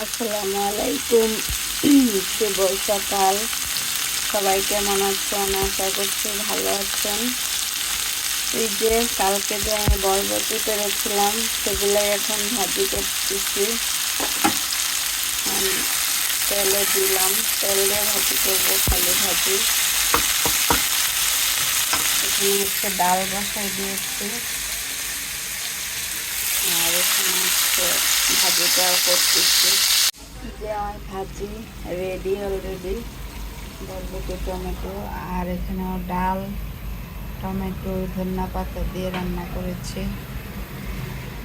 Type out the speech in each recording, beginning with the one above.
আসসালামু আলাইকুম। শুভ সকাল। সবাই কেমন আছেন? আশা করছি ভালো আছেন। এই যে কালকে যে আমি বরবটি করেছিলাম সেগুলোই এখন ভাজি করতেছি। তেলে দিলাম, তেল দিয়ে ভাজি করবো, খালি ভাজি। এখানে হচ্ছে ডাল বসাই দিয়েছি, আর এখানে হচ্ছে ভাজিটাও করতেছি। যে আমার ভাজি রেডি অলরেডি, বরবটি টমেটো, আর এখানেও ডাল, টমেটো, ধনিয়া পাতা দিয়ে রান্না করেছি।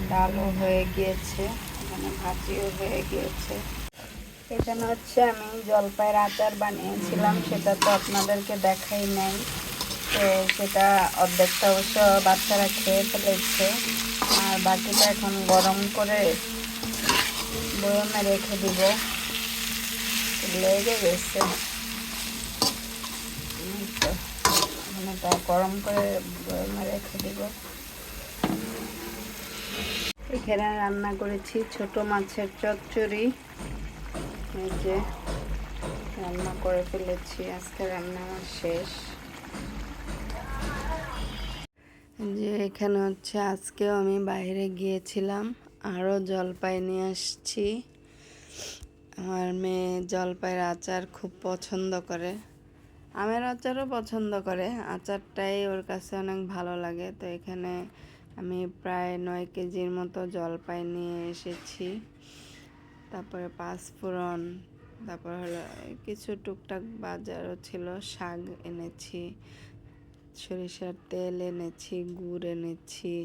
ডালও হয়ে গিয়েছে, এখানে ভাজিও হয়ে গিয়েছে। এখানে হচ্ছে আমি জলপাইয়ের আচার বানিয়েছিলাম, সেটা তো আপনাদেরকে দেখাই নাই। তো সেটা অর্ধেকটা অবশ্য বাচ্চারা খেয়ে ফেলেছে, আর বাকিটা এখন গরম করে বয়মে রেখে দিব। লেগে গেছে তো, এটা গরম করে বয়মে রেখে দিব। এখানে রান্না করেছি ছোট মাছের চচ্চড়ি। এই যে রান্না করে ফেলেছি, আজকে রান্না আমার শেষ। যে এখানে হচ্ছে আজকেও আমি বাইরে গিয়েছিলাম, আরও জলপাই নিয়ে আসছি। আমার মেয়ে জলপাইয়ের আচার খুব পছন্দ করে, আমের আচারও পছন্দ করে, আচারটাই ওর কাছে অনেক ভালো লাগে। তো এখানে আমি প্রায় 9 কেজির মতো জলপাই নিয়ে এসেছি। তারপরে পাঁচফোড়ন, তারপর হলো কিছু টুকটাক বাজারও ছিল, শাক এনেছি, সরিষার তেল এনেছি, গুড় এনেছি।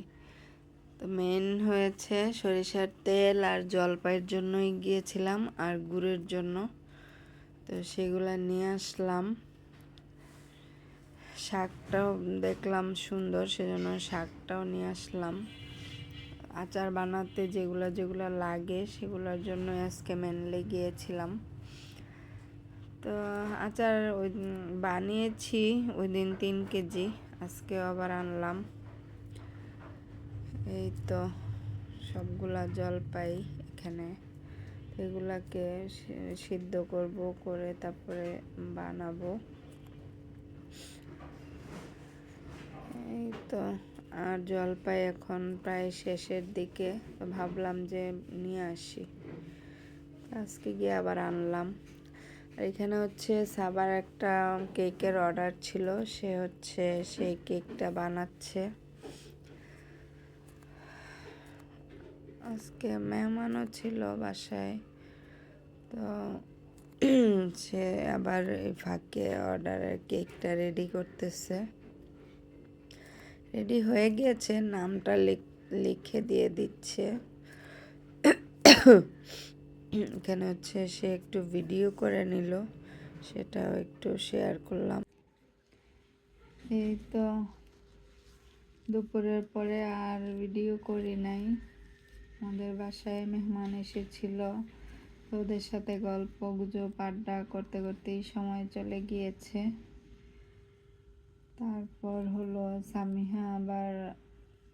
তো মেন হয়েছে সরিষার তেল আর জলপাইয়ের জন্যই গিয়েছিলাম, আর গুড়ের জন্য। তো সেগুলা নিয়ে আসলাম। শাকটাও দেখলাম সুন্দর, সেজন্য শাকটাও নিয়ে আসলাম। আচার বানাতে যেগুলো যেগুলো লাগে সেগুলোর জন্য আজকে মেনলি গিয়েছিলাম। তো আচার ওই বানিয়েছি ওই দিন 3 কেজি, আজকে আবার আনলাম। এই তো সবগুলা জলপাই এখানে, এগুলাকে সিদ্ধ করব, করে তারপরে বানাবো। এই তো, আর জলপাই এখন প্রায় শেষের দিকে, তো ভাবলাম যে নিয়ে আসি, আজকে গিয়ে আবার আনলাম। আর এখানে হচ্ছে সাবার একটা কেকের অর্ডার ছিল, সে হচ্ছে সেই কেকটা বানাচ্ছে। আজকে মেহমানও ছিল বাসায়, তো সে আবার এই ফাঁকে অর্ডারের কেকটা রেডি করতেছে। রেডি হয়ে গিয়েছে, নামটা লিখে দিয়ে দিচ্ছে। এখানে হচ্ছে সে একটু ভিডিও করে নিল, সেটাও একটু শেয়ার করলাম। এই তো দুপুরের পরে আর ভিডিও করি নাই, আমাদের বাসায় মেহমান এসেছিল, তো ওদের সাথে গল্প গুজব আড্ডা করতে করতেই সময় চলে গিয়েছে। তারপর হলো সামিহা আবার,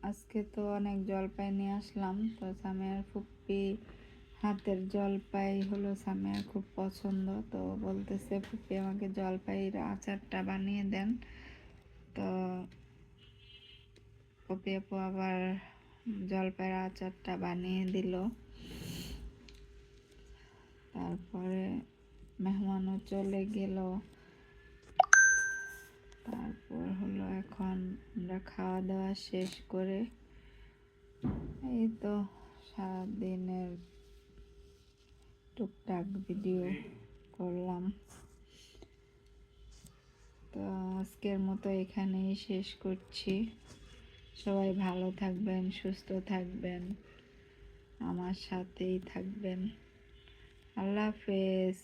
আজকে তো অনেক জলপাই নিয়ে আসলাম, তো সামিয়ার ফুপ্পি হাতের জলপাই হলো সামিয়ার খুব পছন্দ। তো বলতেছে ফুপ্পি আমাকে জলপাইয়ের আচারটা বানিয়ে দেন। তো ফুপ্পি আপু আবার জলপাইয়ের আচারটা বানিয়ে দিল। তারপরে মেহমানও চলে গেল। তারপর হলো এখন আমরা খাওয়া দাওয়া শেষ করে এই তো সারাদিনের টুকটাক ভিডিও করলাম। তো আজকের মতো এখানেই শেষ করছি। সবাই ভালো থাকবেন, সুস্থ থাকবেন, আমার সাথেই থাকবেন। আল্লাহ হাফেজ।